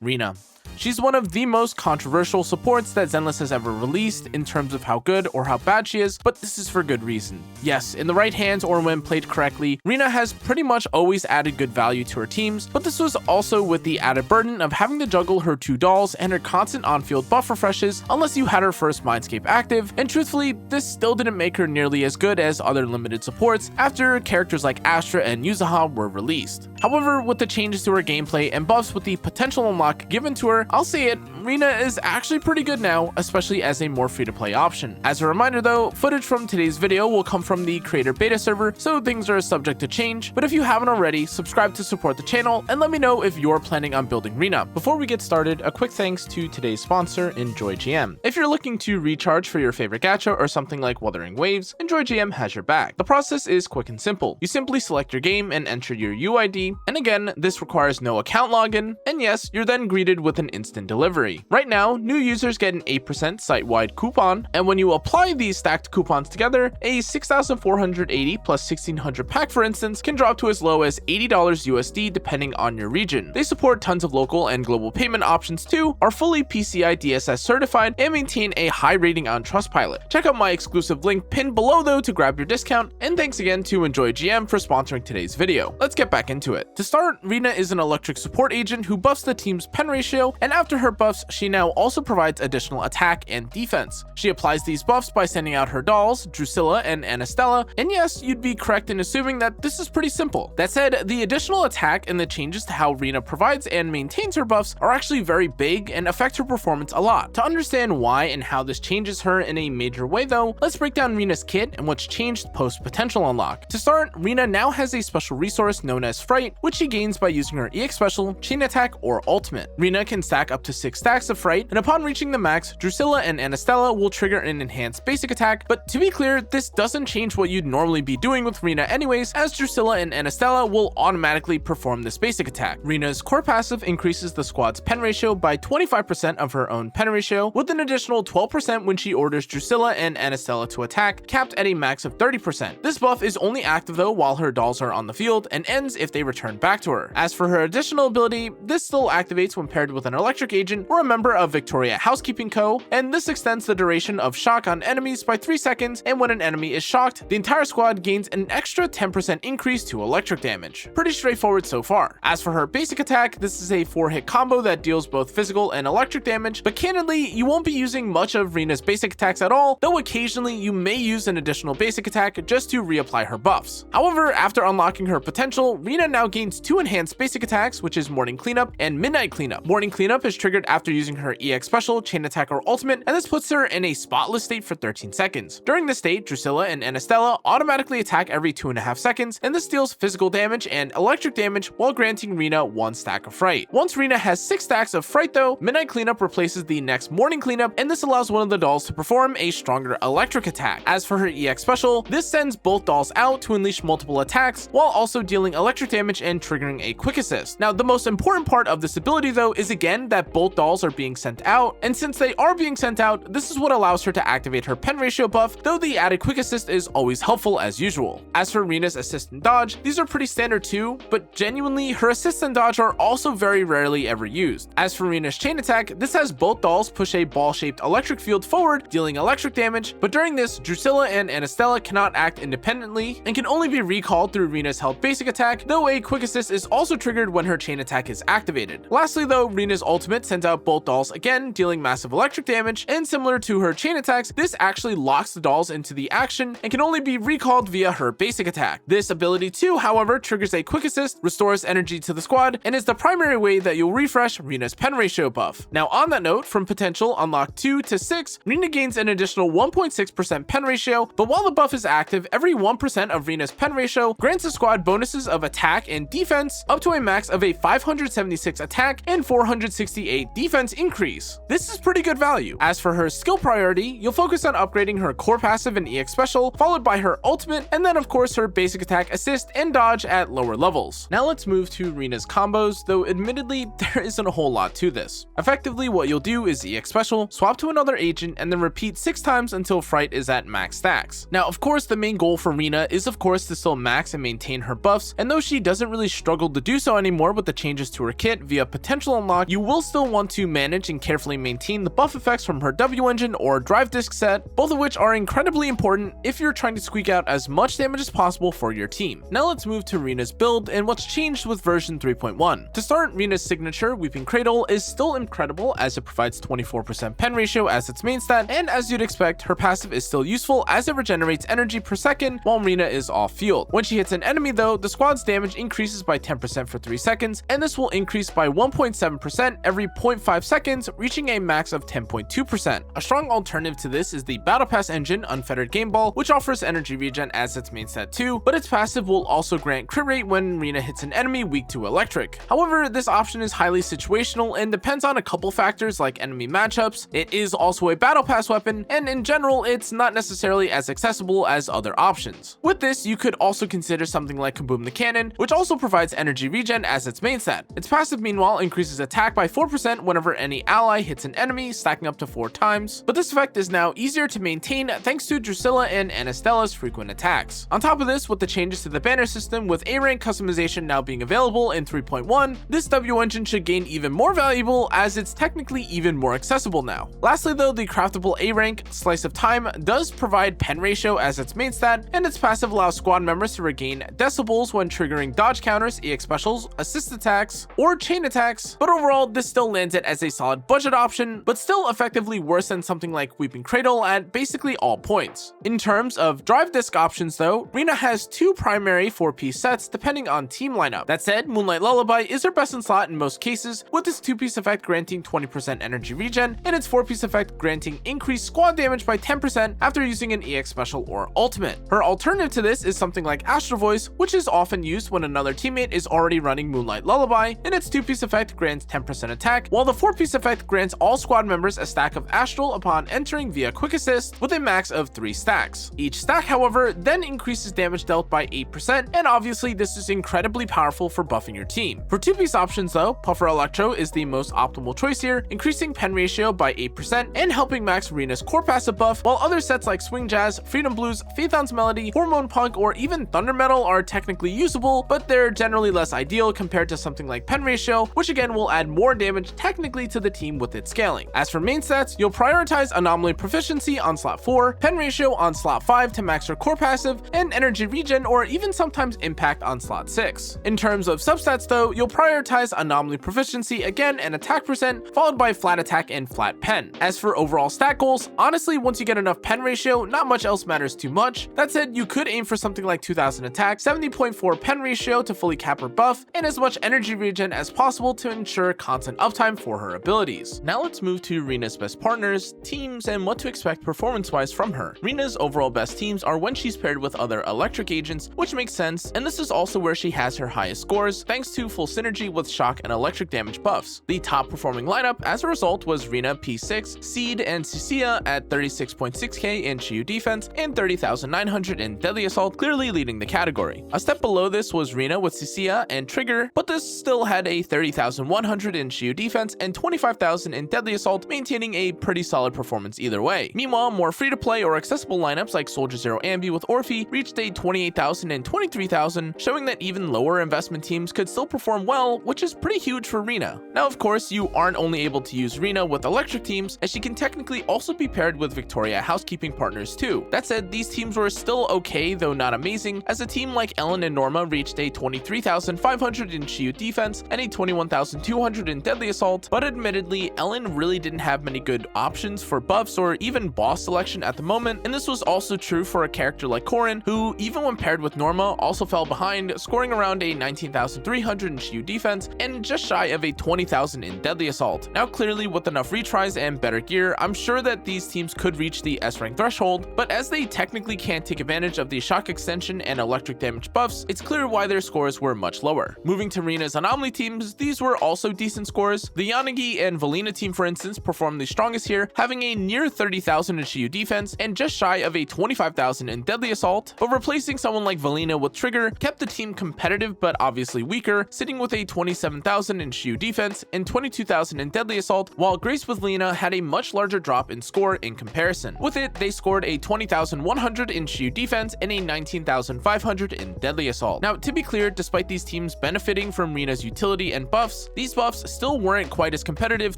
Rina. She's one of the most controversial supports that Zenless has ever released in terms of how good or how bad she is, but this is for good reason. Yes, in the right hands or when played correctly, Rina has pretty much always added good value to her teams, but this was also with the added burden of having to juggle her 2 dolls and her constant on-field buff refreshes unless you had her first Mindscape active, and truthfully, this still didn't make her nearly as good as other limited supports after characters like Astra and Yuzaha were released. However, with the changes to her gameplay and buffs with the potential unlock given to her, I'll say it, Rina is actually pretty good now, especially as a more free-to-play option. As a reminder though, footage from today's video will come from the creator beta server, so things are subject to change, but if you haven't already, subscribe to support the channel and let me know if you're planning on building Rina. Before we get started, a quick thanks to today's sponsor, EnjoyGM. If you're looking to recharge for your favorite gacha or something like Wuthering Waves, EnjoyGM has your back. The process is quick and simple. You simply select your game and enter your UID, and again, this requires no account login, and yes, you're then greeted with an instant delivery. Right now, new users get an 8% site-wide coupon, and when you apply these stacked coupons together, a 6,480 plus 1,600 pack, for instance, can drop to as low as $80 USD depending on your region. They support tons of local and global payment options too, are fully PCI DSS certified, and maintain a high rating on Trustpilot. Check out my exclusive link pinned below though to grab your discount, and thanks again to EnjoyGM for sponsoring today's video. Let's get back into it. To start, Rina is an electric support agent who buffs the team's pen ratio, and after her buffs, she now also provides additional attack and defense. She applies these buffs by sending out her dolls, Drusilla and Anastella, and yes, you'd be correct in assuming that this is pretty simple. That said, the additional attack and the changes to how Rina provides and maintains her buffs are actually very big and affect her performance a lot. To understand why and how this changes her in a major way though, let's break down Rina's kit and what's changed post potential unlock. To start, Rina now has a special resource known as Fright, which she gains by using her EX special, chain attack, or ultimate. Rina can stack up to 6 stacks of Fright, and upon reaching the max, Drusilla and Anastella will trigger an enhanced basic attack, but to be clear, this doesn't change what you'd normally be doing with Rina anyways, as Drusilla and Anastella will automatically perform this basic attack. Rina's core passive increases the squad's pen ratio by 25% of her own pen ratio, with an additional 12% when she orders Drusilla and Anastella to attack, capped at a max of 30%. This buff is only active though while her dolls are on the field, and ends if they return back to her. As for her additional ability, this still activates when paired with an electric agent or a member of Victoria Housekeeping Co., and this extends the duration of shock on enemies by 3 seconds, and when an enemy is shocked, the entire squad gains an extra 10% increase to electric damage. Pretty straightforward so far. As for her basic attack, this is a 4-hit combo that deals both physical and electric damage, but candidly, you won't be using much of Rina's basic attacks at all, though occasionally you may use an additional basic attack just to reapply her buffs. However, after unlocking her potential, Rina now gains 2 enhanced basic attacks, which is Morning Cleanup and Midnight Cleanup. Morning Cleanup is triggered after using her EX special, chain attack, or ultimate, and this puts her in a spotless state for 13 seconds. During this state, Drusilla and Anastella automatically attack every 2.5 seconds, and this deals physical damage and electric damage while granting Rina 1 stack of Fright. Once Rina has 6 stacks of Fright though, Midnight Cleanup replaces the next Morning Cleanup, and this allows one of the dolls to perform a stronger electric attack. As for her EX special, this sends both dolls out to unleash multiple attacks, while also dealing electric damage and triggering a quick assist. Now, the most important part of this ability though is again that both dolls are being sent out, and since they are being sent out, this is what allows her to activate her pen ratio buff, though the added quick assist is always helpful as usual. As for Rina's assist and dodge, these are pretty standard too, but genuinely, her assist and dodge are also very rarely ever used. As for Rina's chain attack, this has both dolls push a ball-shaped electric field forward, dealing electric damage, but during this, Drusilla and Anastella cannot act independently and can only be recalled through Rina's held basic attack, though a quick assist is also triggered when her chain attack is activated. Lastly though, Rina's ultimate sends out both dolls again, dealing massive electric damage, and similar to her chain attacks, this actually locks the dolls into the action and can only be recalled via her basic attack. This ability too, however, triggers a quick assist, restores energy to the squad, and is the primary way that you'll refresh Rina's pen ratio buff. Now on that note, from potential unlock 2 to 6, Rina gains an additional 1.6% pen ratio, but while the buff is active, every 1% of Rina's pen ratio grants the squad bonuses of attack and defense up to a max of a 576 attack and 468 defense defense increase. This is pretty good value. As for her skill priority, you'll focus on upgrading her core passive and EX special, followed by her ultimate, and then of course her basic attack, assist, and dodge at lower levels. Now let's move to Rina's combos, though admittedly there isn't a whole lot to this. Effectively, what you'll do is EX special, swap to another agent, and then repeat 6 times until Fright is at max stacks. Now of course the main goal for Rina is of course to still max and maintain her buffs, and though she doesn't really struggle to do so anymore with the changes to her kit via potential unlock, you will still want to manage and carefully maintain the buff effects from her W engine or drive disc set, both of which are incredibly important if you're trying to squeak out as much damage as possible for your team. Now let's move to Rina's build and what's changed with version 3.1. To start, Rina's signature, Weeping Cradle, is still incredible as it provides 24% pen ratio as its main stat, and as you'd expect, her passive is still useful as it regenerates energy per second while Rina is off field. When she hits an enemy though, the squad's damage increases by 10% for 3 seconds, and this will increase by 1.7% every 0.5 seconds, reaching a max of 10.2%. A strong alternative to this is the Battle Pass engine, Unfettered Game Ball, which offers energy regen as its main stat too, but its passive will also grant crit rate when Rina hits an enemy weak to electric. However, this option is highly situational and depends on a couple factors like enemy matchups. It is also a Battle Pass weapon, and in general, it's not necessarily as accessible as other options. With this, you could also consider something like Kaboom the Cannon, which also provides energy regen as its main stat. Its passive, meanwhile, increases attack by 4% whenever any ally hits an enemy, stacking up to 4 times, but this effect is now easier to maintain thanks to Drusilla and Anastella's frequent attacks. On top of this, with the changes to the banner system, with A-rank customization now being available in 3.1, this W engine should gain even more valuable as it's technically even more accessible now. Lastly though, the craftable A-rank, Slice of Time, does provide pen ratio as its main stat, and its passive allows squad members to regain decibels when triggering dodge counters, EX specials, assist attacks, or chain attacks, but overall this still lands it as a solid budget option, but still effectively worse than something like Weeping Cradle at basically all points. In terms of drive disc options though, Rina has 2 primary 4-piece sets depending on team lineup. That said, Moonlight Lullaby is her best in slot in most cases, with its 2-piece effect granting 20% energy regen, and its 4-piece effect granting increased squad damage by 10% after using an EX special or ultimate. Her alternative to this is something like Astral Voice, which is often used when another teammate is already running Moonlight Lullaby, and its 2-piece effect grants 10% attack, while the 4-piece effect grants all squad members a stack of Astral upon entering via Quick Assist with a max of 3 stacks. Each stack, however, then increases damage dealt by 8%, and obviously this is incredibly powerful for buffing your team. For 2-piece options though, Puffer Electro is the most optimal choice here, increasing pen ratio by 8% and helping max Rina's core passive buff, while other sets like Swing Jazz, Freedom Blues, Phaethon's Melody, Hormone Punk, or even Thunder Metal are technically usable, but they're generally less ideal compared to something like pen ratio, which again will add more damage technically to the team with its scaling. As for main stats, you'll prioritize Anomaly Proficiency on slot 4, pen ratio on slot 5 to max your core passive, and energy regen or even sometimes impact on slot 6. In terms of substats though, you'll prioritize Anomaly Proficiency again and attack percent, followed by flat attack and flat pen. As for overall stat goals, honestly once you get enough pen ratio, not much else matters too much. That said, you could aim for something like 2000 attack, 70.4 pen ratio to fully cap her buff, and as much energy regen as possible to ensure constant uptime for her abilities. Now let's move to Rina's best partners, teams, and what to expect performance-wise from her. Rina's overall best teams are when she's paired with other electric agents, which makes sense, and this is also where she has her highest scores, thanks to full synergy with shock and electric damage buffs. The top performing lineup as a result was Rina P6, Seed, and Cecilia at 36.6k in Shiyu defense and 30,900 in deadly assault, clearly leading the category. A step below this was Rina with Cecilia and Trigger, but this still had a 30,100 in Shiyu defense and 25,000 in deadly assault, maintaining a pretty solid performance either way. Meanwhile, more free-to-play or accessible lineups like zzzero Ambi with Orphe reached a 28,000 and 23,000, showing that even lower investment teams could still perform well, which is pretty huge for Rina. Now of course, you aren't only able to use Rina with electric teams, as she can technically also be paired with Victoria housekeeping partners too. That said, these teams were still okay, though not amazing, as a team like Ellen and Norma reached a 23,500 in Shiyu defense and a 21,200 in deadly assault, but admittedly, Ellen really didn't have many good options for buffs or even boss selection at the moment, and this was also true for a character like Corrin, who even when paired with Norma also fell behind, scoring around a 19,300 in Shiyu defense and just shy of a 20,000 in deadly assault. Now clearly with enough retries and better gear, I'm sure that these teams could reach the S rank threshold, but as they technically can't take advantage of the shock extension and electric damage buffs, it's clear why their scores were much lower. Moving to Rina's anomaly teams, these were also decent scores. The Yanagi and Valina team, for instance, performed the strongest here, having a near 30,000 in Shiyu defense and just shy of a 25,000 in deadly assault, but replacing someone like Valina with Trigger kept the team competitive but obviously weaker, sitting with a 27,000 in Shiyu defense and 22,000 in deadly assault, while Grace with Lina had a much larger drop in score in comparison. With it, they scored a 20,100 in Shiyu defense and a 19,500 in deadly assault. Now, to be clear, despite these teams benefiting from Rina's utility and buffs, these buffs still weren't quite as competitive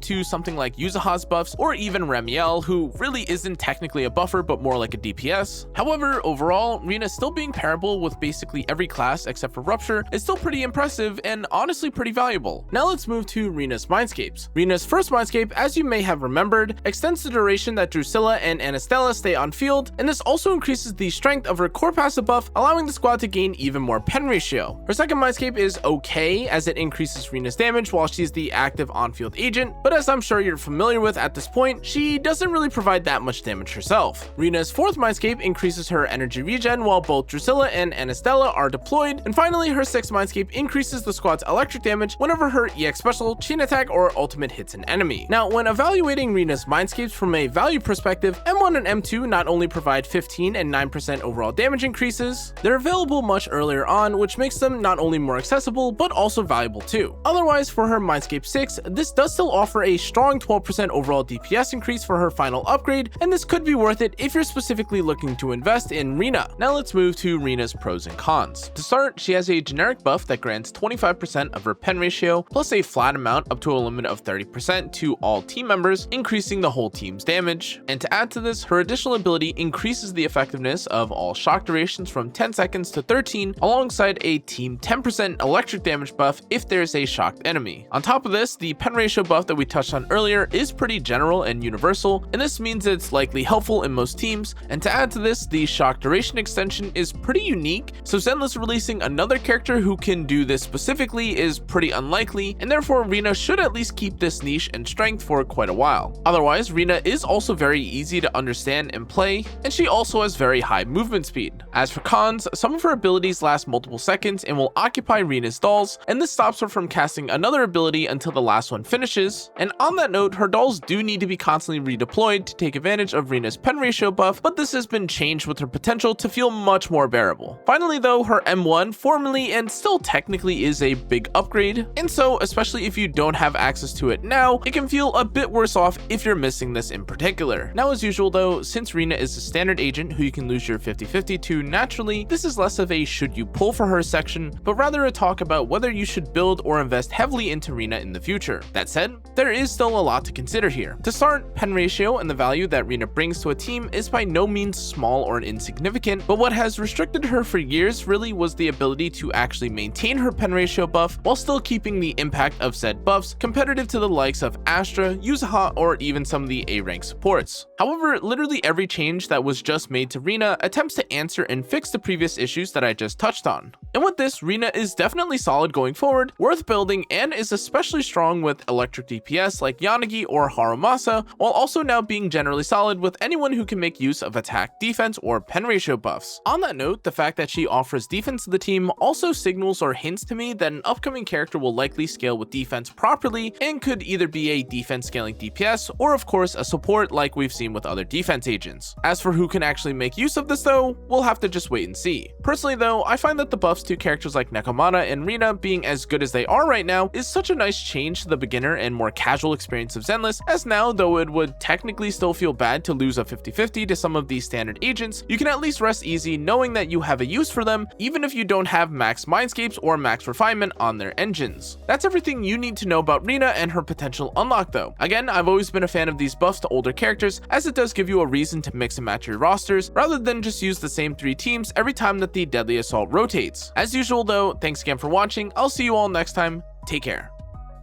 to something like Yuzaha's buffs or even Remiel, who really isn't technically a buffer but more like a DPS. However, overall, Rina still being pairable with basically every class except for Rupture is still pretty impressive and honestly pretty valuable. Now let's move to Rina's Mindscapes. Rina's first Mindscape, as you may have remembered, extends the duration that Drusilla and Anastella stay on field, and this also increases the strength of her core passive buff, allowing the squad to gain even more pen ratio. Her second Mindscape is okay, as it increases Rina's damage while she's the active on-field agent, but as I'm sure you're familiar with at this point, she doesn't really provide that much damage herself. Rina's fourth Mindscape increases her energy regen while both Drusilla and Anastella are deployed, and finally her sixth Mindscape increases the squad's electric damage whenever her EX special, chain attack, or ultimate hits an enemy. Now, when evaluating Rina's Mindscapes from a value perspective, M1 and M2 not only provide 15 and 9% overall damage increases, they're available much earlier on, which makes them not only more accessible, but also valuable too. Otherwise, for her Mindscape 6, this does still offer a strong 12% overall DPS increase for her final upgrade, and this could be worth it if you're specifically looking to invest in Rina. Now let's move to Rina's pros and cons. To start, she has a generic buff that grants 25% of her pen ratio, plus a flat amount up to a limit of 30% to all team members, increasing the whole team's damage. And to add to this, her additional ability increases the effectiveness of all shock durations from 10 seconds to 13, alongside a team 10% electric damage buff if there's a shocked enemy. On top of this, the pen ratio buff that we touched on earlier is pretty general and universal, and this means it's likely helpful in most teams. And to add to this, the shock duration extension is pretty unique, so Zenless releasing another character who can do this specifically is pretty unlikely, and therefore Rina should at least keep this niche and strength for quite a while. Otherwise, Rina is also very easy to understand and play, and she also has very high movement speed. As for cons, some of her abilities last multiple seconds and will occupy Rina's stalls, and this stops her from casting another ability until the last one finishes. And on that note, her dolls do need to be constantly redeployed to take advantage of Rina's pen ratio buff, but this has been changed with her potential to feel much more bearable. Finally though, her M1 formally and still technically is a big upgrade, and so especially if you don't have access to it now, it can feel a bit worse off if you're missing this in particular. Now as usual though, since Rina is a standard agent who you can lose your 50-50 to naturally, this is less of a should you pull for her section, but rather a talk about whether you should build or invest heavily into Rina in the future. That said, there is still a lot to consider here. To start, pen ratio and the value that Rina brings to a team is by no means small or insignificant, but what has restricted her for years really was the ability to actually maintain her pen ratio buff while still keeping the impact of said buffs competitive to the likes of Astra, Yuzaha, or even some of the A-rank supports. However, literally every change that was just made to Rina attempts to answer and fix the previous issues that I just touched on. And with this, Rina is definitely solid going forward, worth building, and is especially strong with electric DPS like Yanagi or Harumasa, while also now being generally solid with anyone who can make use of attack, defense, or pen ratio buffs. On that note, the fact that she offers defense to the team also signals or hints to me that an upcoming character will likely scale with defense properly and could either be a defense scaling DPS or of course a support like we've seen with other defense agents. As for who can actually make use of this though, we'll have to just wait and see. Personally though, I find that the buffs to characters like Nekomata and Rina being as good as they are right now is such a nice change to the beginner and more casual experience of Zenless, as now, though it would technically still feel bad to lose a 50-50 to some of these standard agents, you can at least rest easy knowing that you have a use for them even if you don't have max Mindscapes or max refinement on their engines. That's everything you need to know about Rina and her potential unlock though. Again, I've always been a fan of these buffs to older characters, as it does give you a reason to mix and match your rosters rather than just use the same 3 teams every time that the Deadly Assault rotates. As usual though, thanks again for watching. I'll see you all next time. Take care.